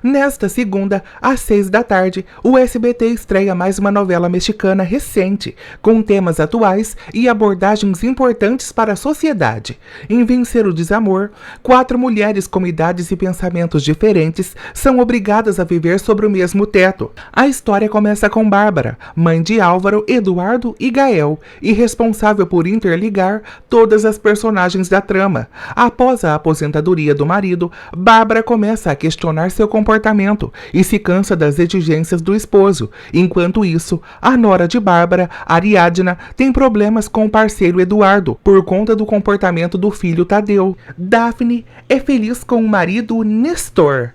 Nesta segunda, às 6 da tarde, o SBT estreia mais uma novela mexicana recente, com temas atuais e abordagens importantes para a sociedade. Em Vencer o Desamor, 4 mulheres com idades e pensamentos diferentes são obrigadas a viver sobre o mesmo teto. A história começa com Bárbara, mãe de Álvaro, Eduardo e Gael, e responsável por interligar todas as personagens da trama. Após a aposentadoria do marido, Bárbara começa a questionar seu comportamento e se cansa das exigências do esposo. Enquanto isso, a nora de Bárbara, Ariadna, tem problemas com o parceiro Eduardo por conta do comportamento do filho Tadeu. Daphne é feliz com o marido Nestor,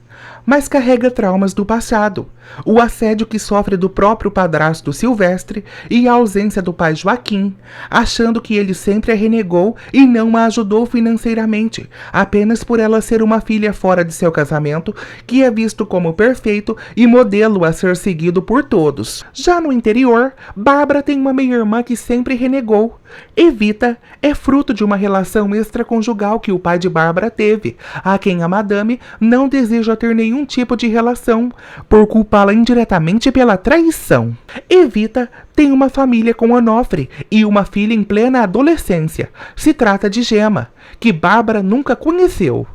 mas carrega traumas do passado, o assédio que sofre do próprio padrasto Silvestre e a ausência do pai Joaquim, achando que ele sempre a renegou e não a ajudou financeiramente, apenas por ela ser uma filha fora de seu casamento, que é visto como perfeito e modelo a ser seguido por todos. Já no interior, Bárbara tem uma meia-irmã que sempre renegou. Evita é fruto de uma relação extraconjugal que o pai de Bárbara teve, a quem a madame não deseja ter nenhum tipo de relação, por culpá-la indiretamente pela traição. Evita tem uma família com Onofre e uma filha em plena adolescência. Se trata de Gema, que Bárbara nunca conheceu.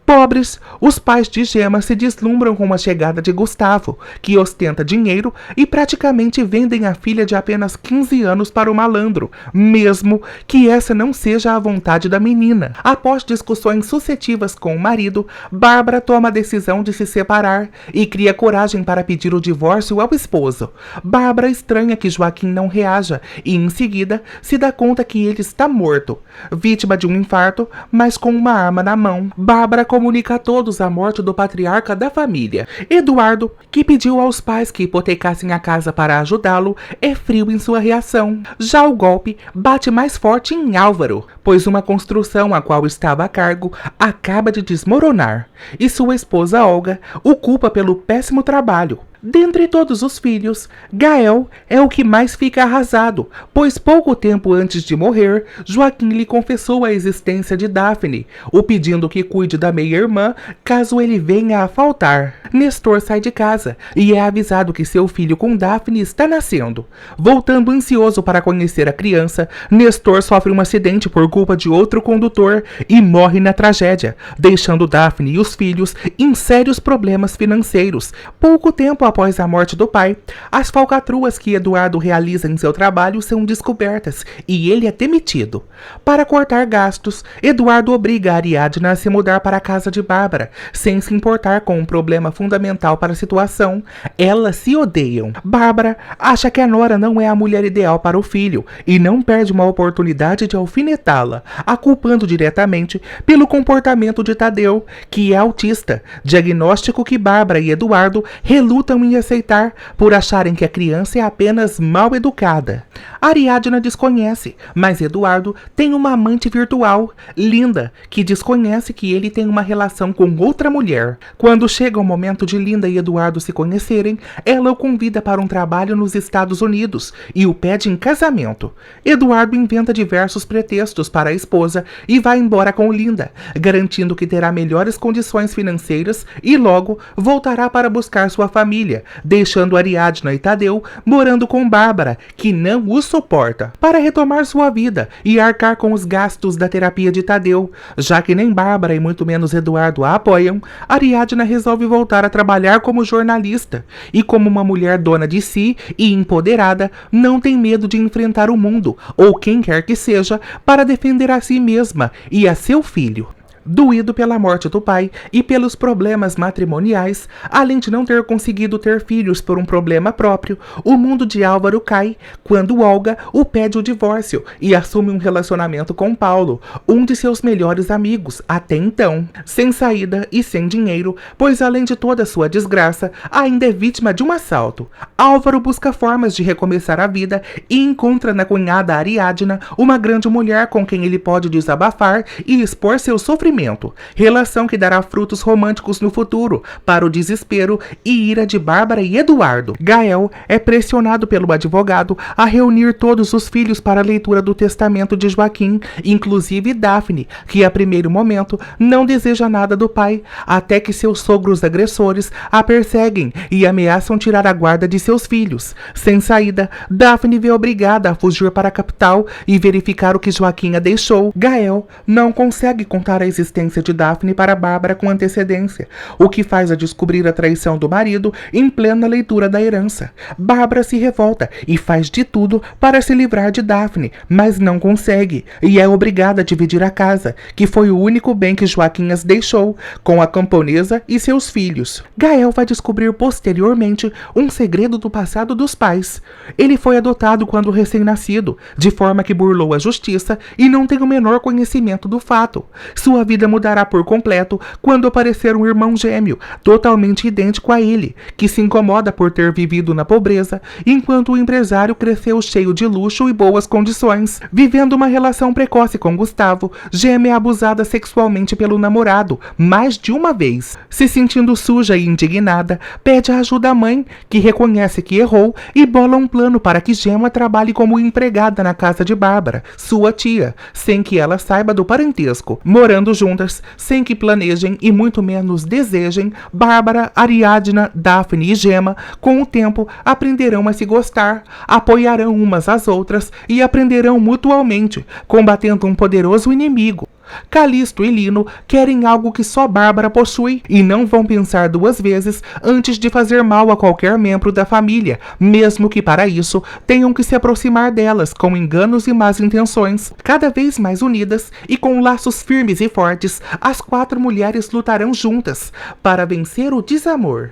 Pobres, os pais de Gema se deslumbram com a chegada de Gustavo, que ostenta dinheiro, e praticamente vendem a filha de apenas 15 anos para o malandro, mesmo que essa não seja a vontade da menina. Após discussões sucessivas com o marido, Bárbara toma a decisão de se separar e cria coragem para pedir o divórcio ao esposo. Bárbara estranha que Joaquim não reaja e, em seguida, se dá conta que ele está morto, vítima de um infarto, mas com uma arma na mão. Bárbara comunica a todos a morte do patriarca da família. Eduardo, que pediu aos pais que hipotecassem a casa para ajudá-lo, é frio em sua reação. Já o golpe bate mais forte em Álvaro, pois uma construção a qual estava a cargo acaba de desmoronar, e sua esposa Olga o culpa pelo péssimo trabalho. Dentre todos os filhos, Gael é o que mais fica arrasado, pois pouco tempo antes de morrer, Joaquim lhe confessou a existência de Daphne, o pedindo que cuide da meia-irmã caso ele venha a faltar. Nestor sai de casa e é avisado que seu filho com Daphne está nascendo. Voltando ansioso para conhecer a criança, Nestor sofre um acidente por culpa de outro condutor e morre na tragédia, deixando Daphne e os filhos em sérios problemas financeiros. Pouco tempo após a morte do pai, as falcatruas que Eduardo realiza em seu trabalho são descobertas e ele é demitido. Para cortar gastos, Eduardo obriga a Ariadna a se mudar para a casa de Bárbara, sem se importar com um problema fundamental para a situação. Elas se odeiam. Bárbara acha que a nora não é a mulher ideal para o filho e não perde uma oportunidade de alfinetá-la, a culpando diretamente pelo comportamento de Tadeu, que é autista, diagnóstico que Bárbara e Eduardo relutam em aceitar por acharem que a criança é apenas mal educada. Ariadna desconhece, mas Eduardo tem uma amante virtual, Linda, que desconhece que ele tem uma relação com outra mulher. Quando chega o momento de Linda e Eduardo se conhecerem, ela o convida para um trabalho nos Estados Unidos e o pede em casamento. Eduardo inventa diversos pretextos para a esposa e vai embora com Linda, garantindo que terá melhores condições financeiras e logo voltará para buscar sua família, deixando Ariadna e Tadeu morando com Bárbara, que não o suporta, para retomar sua vida e arcar com os gastos da terapia de Tadeu. Já que nem Bárbara e muito menos Eduardo a apoiam, Ariadna resolve voltar a trabalhar como jornalista e, como uma mulher dona de si e empoderada, não tem medo de enfrentar o mundo ou quem quer que seja para defender a si mesma e a seu filho. Doído pela morte do pai e pelos problemas matrimoniais, além de não ter conseguido ter filhos por um problema próprio, o mundo de Álvaro cai quando Olga o pede o divórcio e assume um relacionamento com Paulo, um de seus melhores amigos até então. Sem saída e sem dinheiro, pois além de toda sua desgraça, ainda é vítima de um assalto. Álvaro busca formas de recomeçar a vida e encontra na cunhada Ariadna uma grande mulher com quem ele pode desabafar e expor seu sofrimento. momento, relação que dará frutos românticos no futuro, para o desespero e ira de Bárbara e Eduardo. Gael é pressionado pelo advogado a reunir todos os filhos para a leitura do testamento de Joaquim, inclusive Daphne, que a primeiro momento não deseja nada do pai, até que seus sogros agressores a perseguem e ameaçam tirar a guarda de seus filhos. Sem saída, Daphne vê obrigada a fugir para a capital e verificar o que Joaquim a deixou. Gael não consegue contar a existência de Daphne para Bárbara com antecedência, o que faz a descobrir a traição do marido em plena leitura da herança. Bárbara se revolta e faz de tudo para se livrar de Daphne, mas não consegue e é obrigada a dividir a casa, que foi o único bem que Joaquim as deixou, com a camponesa e seus filhos. Gael vai descobrir posteriormente um segredo do passado dos pais. Ele foi adotado quando recém-nascido, de forma que burlou a justiça e não tem o menor conhecimento do fato. Sua vida mudará por completo quando aparecer um irmão gêmeo, totalmente idêntico a ele, que se incomoda por ter vivido na pobreza, enquanto o empresário cresceu cheio de luxo e boas condições. Vivendo uma relação precoce com Gustavo, Gêmea é abusada sexualmente pelo namorado, mais de uma vez. Se sentindo suja e indignada, pede ajuda à mãe, que reconhece que errou e bola um plano para que Gema trabalhe como empregada na casa de Bárbara, sua tia, sem que ela saiba do parentesco. Morando juntas, sem que planejem e muito menos desejem, Bárbara, Ariadna, Daphne e Gema, com o tempo, aprenderão a se gostar, apoiarão umas às outras e aprenderão mutualmente, combatendo um poderoso inimigo. Calisto e Lino querem algo que só Bárbara possui e não vão pensar duas vezes antes de fazer mal a qualquer membro da família, mesmo que para isso tenham que se aproximar delas com enganos e más intenções. Cada vez mais unidas e com laços firmes e fortes, as 4 mulheres lutarão juntas para vencer o desamor.